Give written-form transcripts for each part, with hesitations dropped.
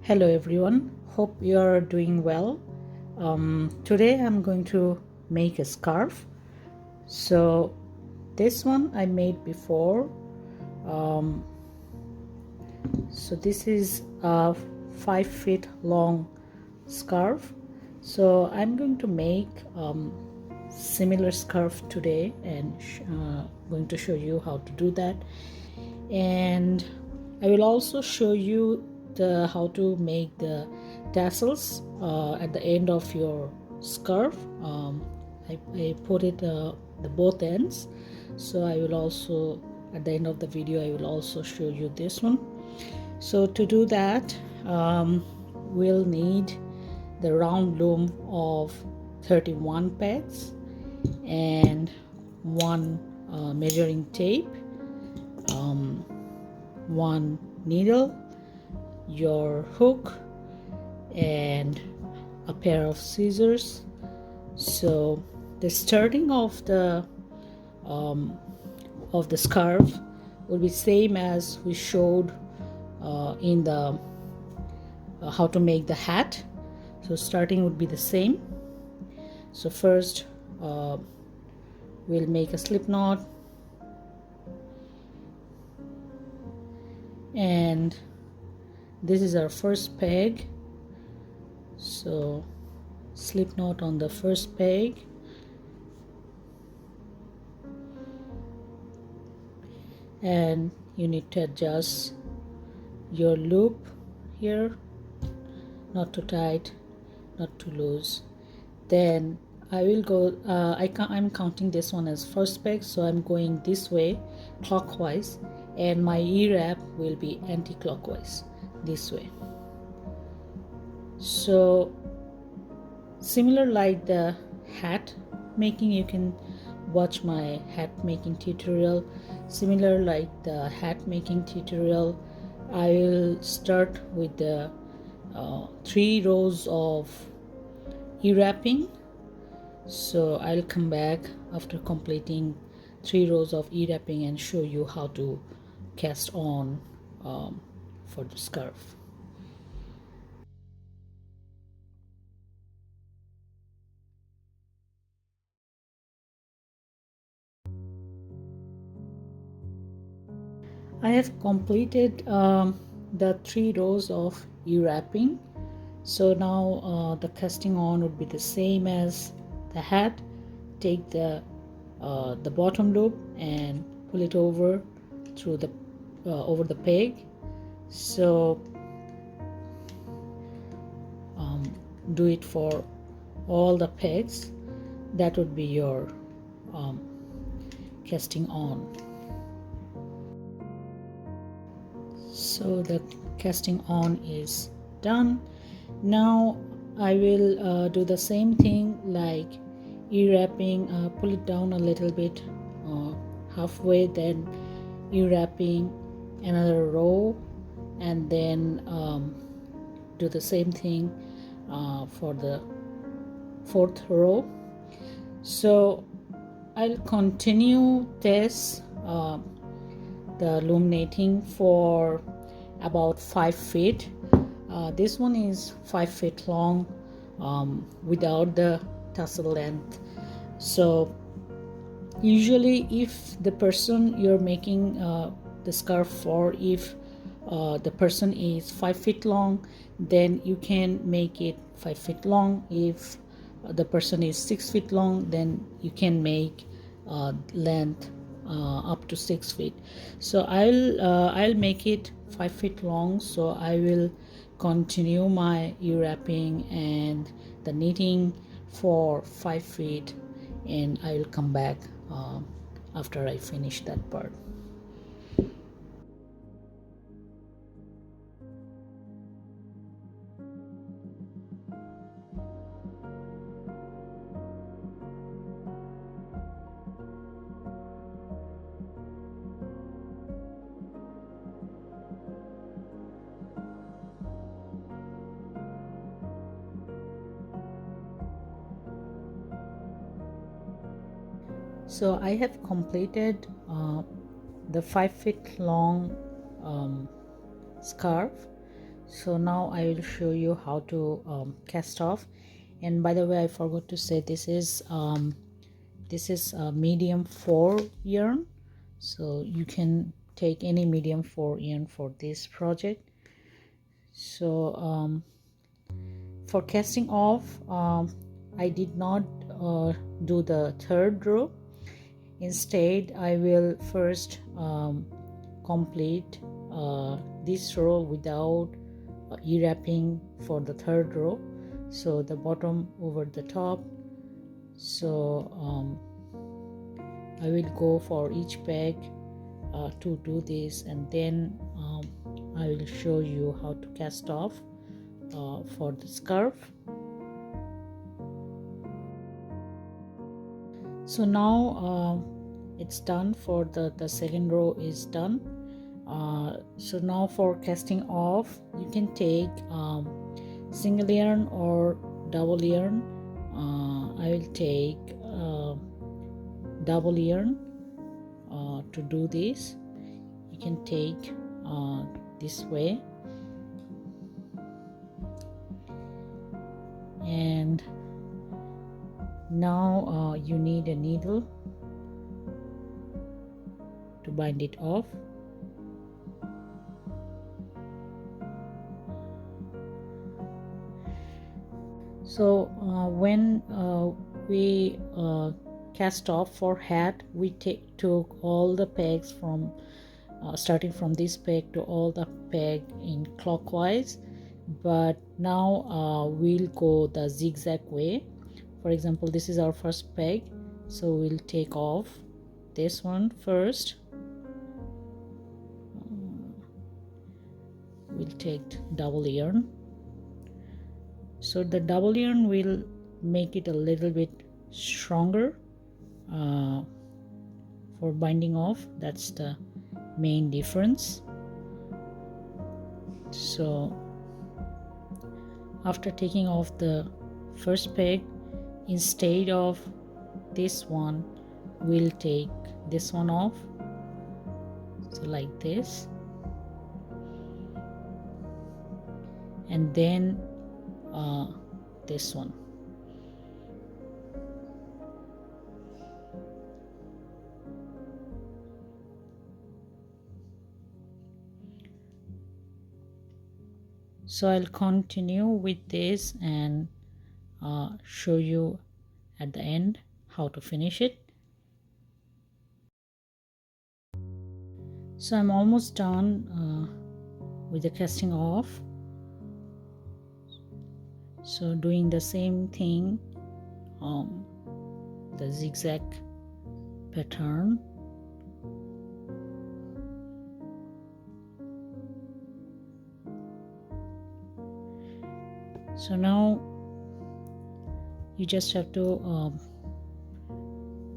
Hello everyone, hope you're doing well. Today I'm going to make a scarf. So this one I made before. Um, so this is a 5 feet long scarf. So I'm going to make similar scarf today and going to show you how to do that. And I will also show you how to make the tassels at the end of your scarf. I put it the both ends, so I will also at the end of the video I will also show you this one. So to do that, we'll need the round loom of 31 pegs and one measuring tape, one needle, your hook, and a pair of scissors. So the starting of the scarf will be same as we showed in the how to make the hat. So starting would be the same. So first we'll make a slip knot, and this is our first peg. So slip knot on the first peg, and you need to adjust your loop here, not too tight, not too loose. Then I will go I'm counting this one as first peg, so I'm going this way clockwise, and my E-wrap will be anti-clockwise this way. So similar like the hat making, you can watch my hat making tutorial. Similar like the hat making tutorial, I will start with the 3 rows of e-wrapping. So I'll come back after completing 3 rows of e-wrapping and show you how to cast on for the scarf. I have completed the 3 rows of e-wrapping. So now the casting on would be the same as the hat. Take the bottom loop and pull it over through the over the peg. So do it for all the pegs. That would be your casting on. So the casting on is done. Now I will do the same thing like e-wrapping, pull it down a little bit halfway, then e-wrapping another row, and then do the same thing for the 4th row. So I'll continue this the loom knitting for about 5 feet. This one is 5 feet long without the tassel length. So usually if the person you're making the scarf for, if the person is 5 feet long, then you can make it 5 feet long. If the person is 6 feet long, then you can make length up to 6 feet. So I'll make it 5 feet long. So I will continue my e-wrapping and the knitting for 5 feet, and I will come back after I finish that part. So I have completed the 5 feet long scarf. So now I will show you how to cast off. And by the way, I forgot to say this is a medium 4 yarn, so you can take any medium 4 yarn for this project. So for casting off, I did not do the third row. Instead, I will first complete this row without e-wrapping for the third row, so the bottom over the top. So I will go for each peg to do this, and then I will show you how to cast off for the scarf. So now it's done. For the second row is done. So now for casting off, you can take single yarn or double yarn. I will take double yarn to do this. You can take this way, and now you need a needle to bind it off. So when we cast off for hat, we took all the pegs from starting from this peg to all the peg in clockwise, but now we'll go the zigzag way. For example, this is our first peg, so we'll take off this one first. We'll take double yarn. So the double yarn will make it a little bit stronger for binding off. That's the main difference. So after taking off the first peg, instead of this one, we'll take this one off, so like this, and then this one. So I'll continue with this and show you at the end how to finish it. So I'm almost done with the casting off. So doing the same thing, the zigzag pattern. So now you just have to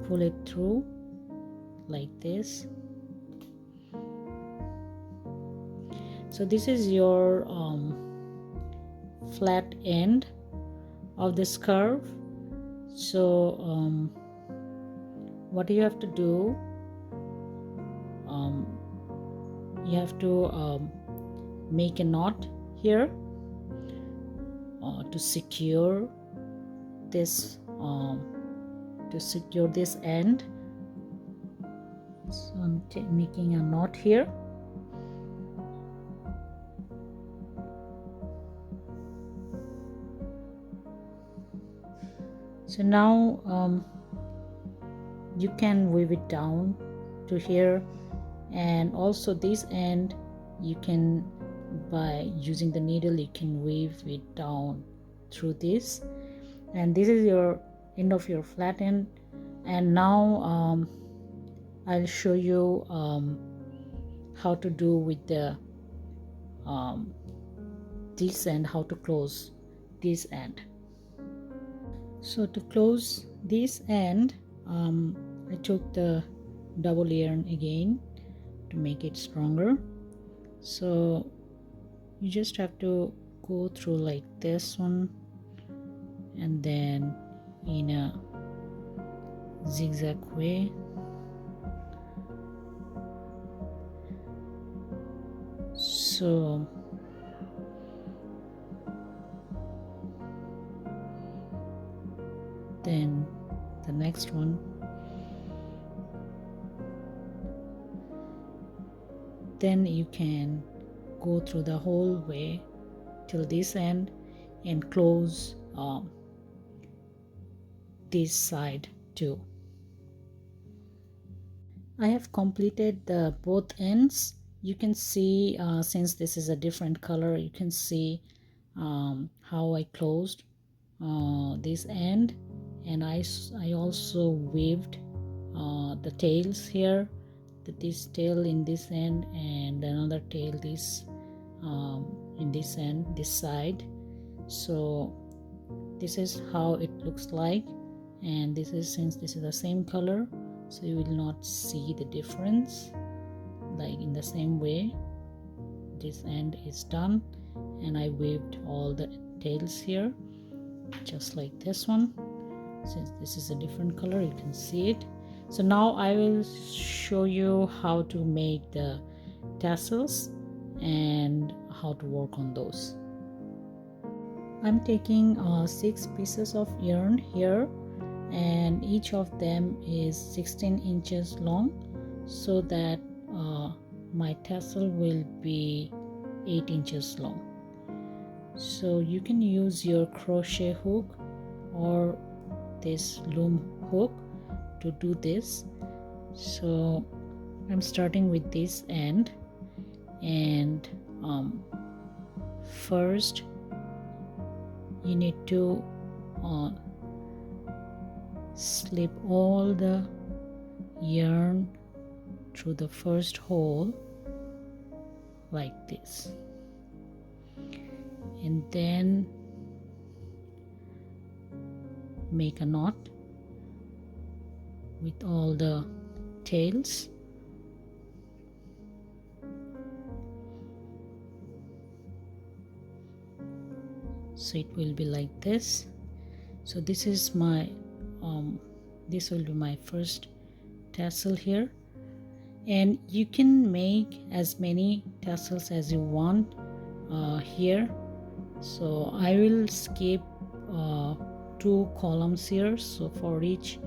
pull it through like this. So this is your flat end of this curve. So what you have to do, you have to make a knot here to secure this end. So I'm making a knot here. So now you can weave it down to here, and also this end you can, by using the needle, you can weave it down through this, and this is your end of your flat end. And now I'll show you how to do with the this end, how to close this end. So to close this end, I took the double yarn again to make it stronger. So you just have to go through like this one, and then in a zigzag way. So next one. Then you can go through the whole way till this end and close this side too. I have completed the both ends. You can see since this is a different color, you can see how I closed this end, and I also weaved the tails here, this tail in this end and another tail this in this end, this side. So this is how it looks like, and this is, since this is the same color, so you will not see the difference. Like in the same way, this end is done, and I weaved all the tails here just like this one. Since this is a different color, you can see it. So now I will show you how to make the tassels and how to work on those. I'm taking 6 pieces of yarn here, and each of them is 16 inches long, so that my tassel will be 8 inches long. So you can use your crochet hook or this loom hook to do this. So I'm starting with this end, and first you need to slip all the yarn through the first hole like this, and then make a knot with all the tails. So it will be like this. So this is my this will be my first tassel here, and you can make as many tassels as you want here. So I will skip 2 columns here, so for each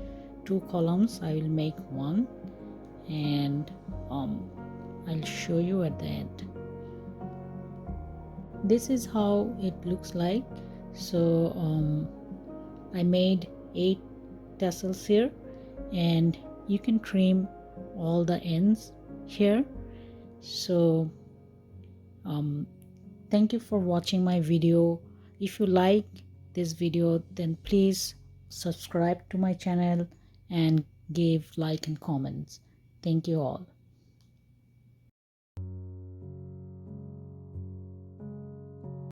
2 columns I will make one, and I'll show you at the end. This is how it looks like. So I made 8 tassels here, and you can trim all the ends here. So thank you for watching my video. If you like this video, then please subscribe to my channel and give like and comments. Thank you all.